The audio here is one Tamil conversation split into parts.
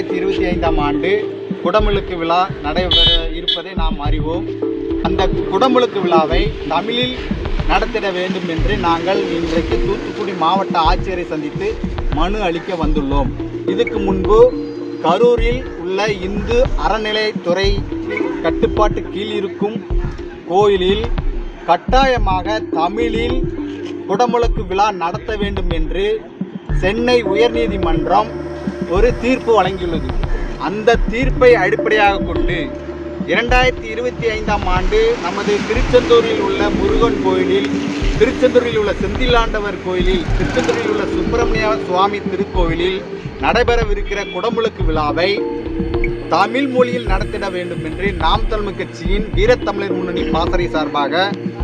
2025ஆம் ஆண்டு குடமுழுக்கு விழா நடைபெற இருப்பதை நாம் அறிவோம். அந்த குடமுழுக்கு விழாவை தமிழில் நடத்திட வேண்டும் என்று நாங்கள் இன்றைக்கு தூத்துக்குடி மாவட்ட ஆட்சியரை சந்தித்து மனு அளிக்க வந்துள்ளோம். இதுக்கு முன்பு கரூரில் உள்ள இந்து அறநிலையத்துறை கட்டுப்பாட்டு கீழ் இருக்கும் கோயிலில் கட்டாயமாக தமிழில் குடமுழுக்கு விழா நடத்த வேண்டும் என்று சென்னை உயர்நீதிமன்றம் ஒரு தீர்ப்பு வழங்கியுள்ளது. அந்த தீர்ப்பை அடிப்படையாக கொண்டு 2025ஆம் ஆண்டு நமது திருச்செந்தூரில் உள்ள முருகன் கோயிலில், திருச்செந்தூரில் உள்ள செந்திலாண்டவர் கோயிலில், திருச்செந்தூரில் உள்ள சுப்பிரமணிய சுவாமி திருக்கோயிலில் நடைபெறவிருக்கிற குடமுழுக்கு விழாவை தமிழ் மொழியில் நடத்திட வேண்டும் என்று நாம் தமிழர் கட்சியின் வீரத்தமிழர் முன்னணி பாசறை சார்பாக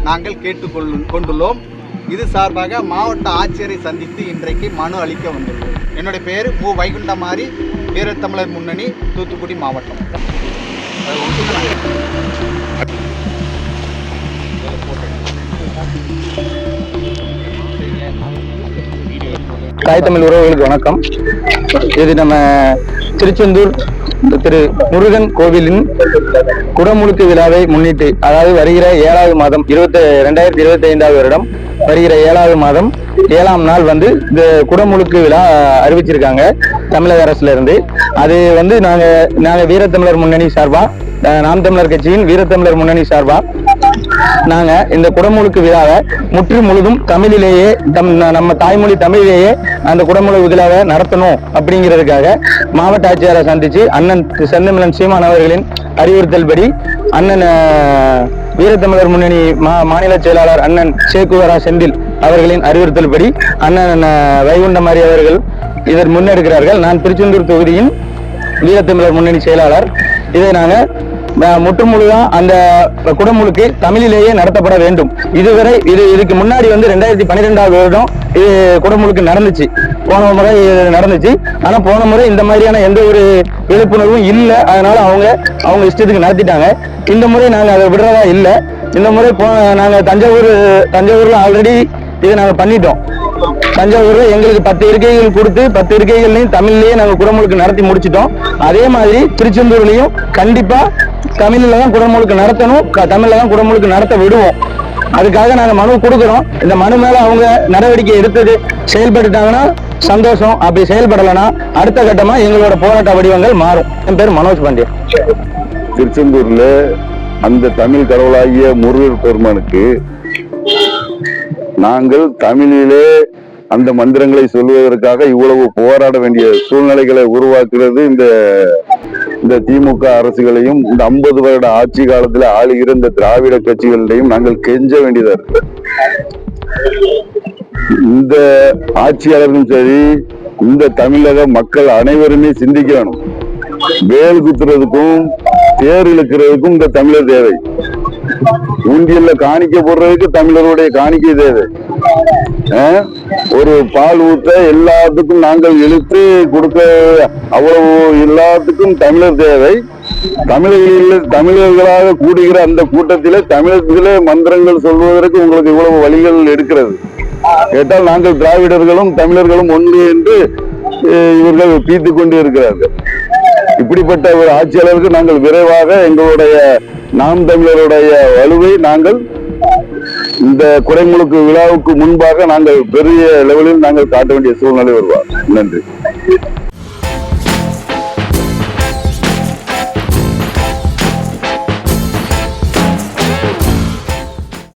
நாங்கள் கேட்டுக்கொண்டுள்ளோம். இது சார்பாக மாவட்ட ஆட்சியரை சந்தித்து இன்றைக்கு மனு அளிக்க வந்துள்ளோம். என்னுடைய பெயர் மு. வைகுண்டமாரி, வீரத்தமிழர் முன்னணி, தூத்துக்குடி மாவட்டம். தாய் தமிழ் உறவுகளுக்கு வணக்கம். இது நம்ம திருச்செந்தூர் திரு முருகன் கோவிலின் குடமுழுக்கு விழாவை முன்னிட்டு, அதாவது வருகிற 7வது மாதம் 2025ஆவது வருடம் வருகிற 7வது மாதம் 7ஆம் நாள் இந்த குடமுழுக்கு விழா அறிவிச்சிருக்காங்க தமிழக அரசுல இருந்து. அது நாங்க வீரத்தமிழர் முன்னணி சார்பா, நாம் தமிழர் கட்சியின் வீரத்தமிழர் முன்னணி சார்பா நாங்க இந்த குடமுழுக்கு விழாவை முழுதும் தமிழிலேயே, நம்ம தாய்மொழி தமிழிலேயே அந்த குடமுழுக்கு விழாவை நடத்தணும் அப்படிங்கிறதுக்காக மாவட்ட ஆட்சியரை சந்திச்சு அண்ணன் செந்தமிழன் சீமான் அவர்களின் அறிவுறுத்தல்படி, அண்ணன் வீரத்தமிழர் முன்னணி மாநில செயலாளர் அண்ணன் சேக்குவரா செந்தில் அவர்களின் அறிவுறுத்தல்படி அண்ணன் வைகுண்டமாரி அவர்கள் இதற்கு முன்னெடுக்கிறார்கள். நான் திருச்செந்தூர் தொகுதியின் வீரத்தமிழர் முன்னணி செயலாளர். இதை நாங்க முற்றுமுழுதான் அந்த குடமுழுக்கு தமிழிலேயே நடத்தப்பட வேண்டும். இதுக்கு முன்னாடி 2012ஆவது வருடம் இது குடமுழுக்கு நடந்துச்சு, போன முறை நடந்துச்சு. ஆனா போன முறை இந்த மாதிரியான எந்த ஒரு விழிப்புணர்வும் இல்லை. அதனால அவங்க இஷ்டத்துக்கு நடத்திட்டாங்க. இந்த முறை நாங்க அதை விடுறதா இல்லை. இந்த முறை நாங்க தஞ்சாவூர்ல ஆல்ரெடி இதை நாங்க பண்ணிட்டோம். தஞ்சாவூர்ல எங்களுக்கு 10 இருக்கைகள் கொடுத்து 10 இருக்கைகள்லையும் தமிழ்லயே நாங்க குடமுழுக்கு நடத்தி முடிச்சிட்டோம். அதே மாதிரி திருச்செந்தூர்லயும் கண்டிப்பா தமிழ்ல தான் குடமுழுக்கு நடத்தணும், தமிழ்ல தான் குடமுழுக்கு நடத்த விடுவோம். அதுக்காக நாங்க மனு கொடுக்குறோம். இந்த மனு மேல அவங்க நடவடிக்கை எடுத்தது செயல்பட்டுட்டாங்கன்னா சந்தோஷம். அப்படி செயல்படலைன்னா அடுத்த கட்டமா எங்களோட போராட்ட வடிவங்கள் மாறும். என் பேர் மனோஜ் பாண்டியன். திருச்செந்தூர்ல அந்த தமிழ் கடவுளாகிய முருகர் பெருமானுக்கு நாங்கள் தமிழிலே அந்த மந்திரங்களை சொல்வதற்காக இவ்வளவு போராட வேண்டிய சூழ்நிலைகளை உருவாக்குறது இந்த திமுக அரசுகளையும், இந்த 50 வருட ஆட்சி காலத்துல ஆளுகிற இந்த திராவிட கட்சிகளையும் நாங்கள் கெஞ்ச வேண்டியதா இருக்கு. இந்த ஆட்சியாளர்களும் சரி, இந்த தமிழக மக்கள் அனைவருமே சிந்திக்க வேணும். வேல் குத்துறதுக்கும் தேர் இழுக்கிறதுக்கும் இந்த தமிழர் தேவை. ஊண்டியல்ல காணிக்க போடுறதுக்கு தமிழருடைய காணிக்கை தேவை. ஒரு பால் ஊத்த எல்லாத்துக்கும் நாங்கள் இழுத்து கொடுக்க, அவ்வளவு எல்லாத்துக்கும் தமிழர் தேவை. தமிழர்களாக கூடுகிற அந்த கூட்டத்திலே தமிழகத்திலே மந்திரங்கள் சொல்வதற்கு உங்களுக்கு இவ்வளவு வழிகள் எடுக்கிறது கேட்டால், நாங்கள் திராவிடர்களும் தமிழர்களும் ஒன்று என்று இவர்கள் பீத்து கொண்டு இருக்கிறார்கள். இப்படிப்பட்ட ஒரு ஆட்சியாளருக்கு நாங்கள் விரைவாக எங்களுடைய நாம் தமிழருடைய வலுவை நாங்கள் இந்த குடமுழுக்கு விழாவுக்கு முன்பாக நாங்கள் பெரிய லெவலில் நாங்கள் காட்ட வேண்டிய சூழ்நிலை வருவார். நன்றி.